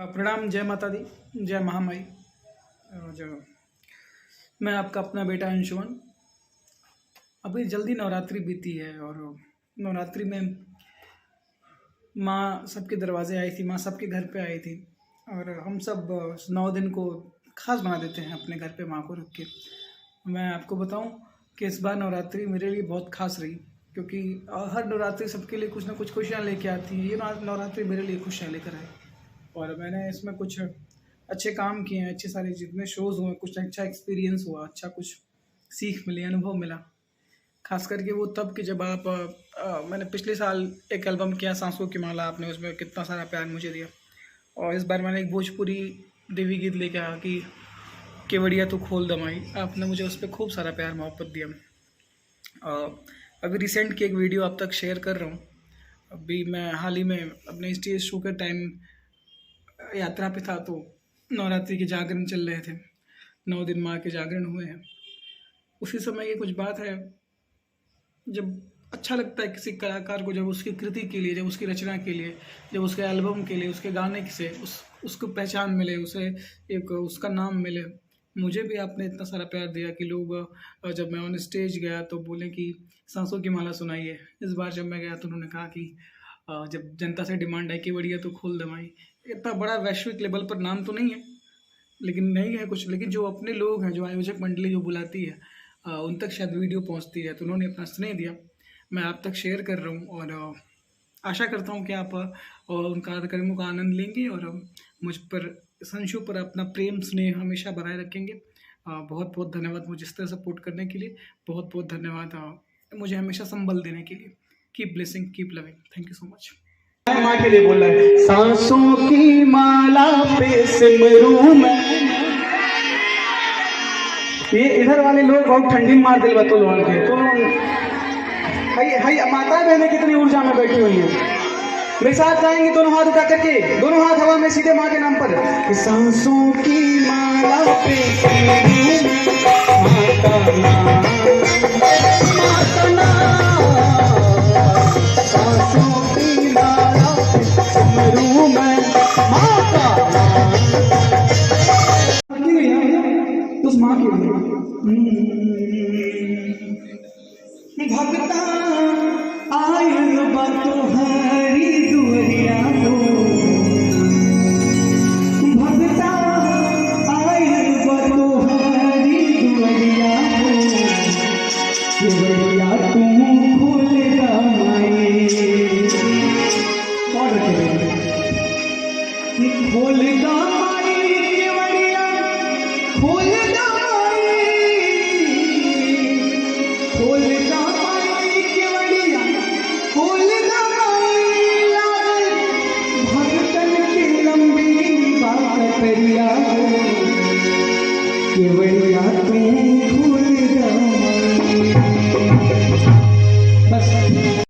प्रणाम, जय माता दी, जय महामाई। जो मैं आपका अपना बेटा अंशुमन। अभी जल्दी नवरात्रि बीती है और नवरात्रि में माँ सबके दरवाजे आई थी, माँ सबके घर पे आई थी और हम सब 9 दिन को खास बना देते हैं अपने घर पे माँ को रख के। मैं आपको बताऊं कि इस बार नवरात्रि मेरे लिए बहुत खास रही, क्योंकि हर नवरात्रि सबके लिए कुछ ना कुछ खुशियाँ लेके आती है। ये नवरात्रि मेरे लिए खुशियाँ लेकर आई और मैंने इसमें कुछ अच्छे काम किए हैं, अच्छे सारे जितने शोज़ हुए, कुछ अच्छा एक्सपीरियंस हुआ, अच्छा कुछ सीख मिली, अनुभव मिला। खास करके वो तब कि जब आप मैंने पिछले साल एक एल्बम किया सांसों की माला, आपने उसमें कितना सारा प्यार मुझे दिया। और इस बार मैंने एक भोजपुरी देवी गीत लेके आया कि केवड़िया तू खोल दमाई, आपने मुझे उस पर खूब सारा प्यार मोहब्बत दिया। अभी रिसेंट की एक वीडियो आप तक शेयर कर रहा हूँ। अभी मैं हाल ही में अपने स्टेज शो के टाइम यात्रा पे था, तो नवरात्रि के जागरण चल रहे थे, 9 दिन माँ के जागरण हुए हैं। उसी समय ये कुछ बात है, जब अच्छा लगता है किसी कलाकार को, जब उसकी कृति के लिए, जब उसकी रचना के लिए, जब उसके एल्बम के लिए, उसके गाने से उसको पहचान मिले, उसे एक उसका नाम मिले। मुझे भी आपने इतना सारा प्यार दिया कि लोग जब मैं ऑन स्टेज गया तो बोले कि सांसों की माला सुनाइए। इस बार जब मैं गया तो उन्होंने कहा कि जब जनता से डिमांड है कि बढ़िया तो खोल दमाई। इतना बड़ा वैश्विक लेवल पर नाम तो नहीं है, लेकिन नहीं है कुछ, लेकिन जो अपने लोग हैं, जो आयोजक मंडली जो बुलाती है, उन तक शायद वीडियो पहुंचती है, तो उन्होंने अपना स्नेह दिया। मैं आप तक शेयर कर रहा हूं और आशा करता हूं कि आप उन कार्यक्रमों का आनंद लेंगे और मुझ पर, संशु पर अपना प्रेम स्नेह हमेशा बनाए रखेंगे। बहुत बहुत धन्यवाद मुझे इस तरह सपोर्ट करने के लिए। बहुत बहुत धन्यवाद मुझे हमेशा संबल देने के लिए। Keep blessing, keep loving. Thank you so much. माँ के लिए बोल रहा है, सांसों की माला पे सिमरू में। ये इधर वाले लोग बहुत ठंडी मार दिल बतौल वाले के, तो हाई माता बहनें कितनी ऊर्जा में बैठी हुई हैं। मेरे साथ जाएंगे दोनों हाथ उठा करके, दोनों हाथ हवा में सीधे माँ के नाम पर। सांसों की माला पे सिमरू में, माता नाम, माता नाम, सांसों की माला पे सिमरू में, माता नाम। उस माँ के लिए भगता आयल बतोहरी दुआरिया हो, भगता आयल बतोहरी दुआरिया हो, केवड़िया तू खोल दमाई, खोल दमाई, केवड़िया खोल दमाई, खोल दमाई, केवड़िया खोल दमाई। लागल भगतन की लंबी बात करिया हो, केवड़िया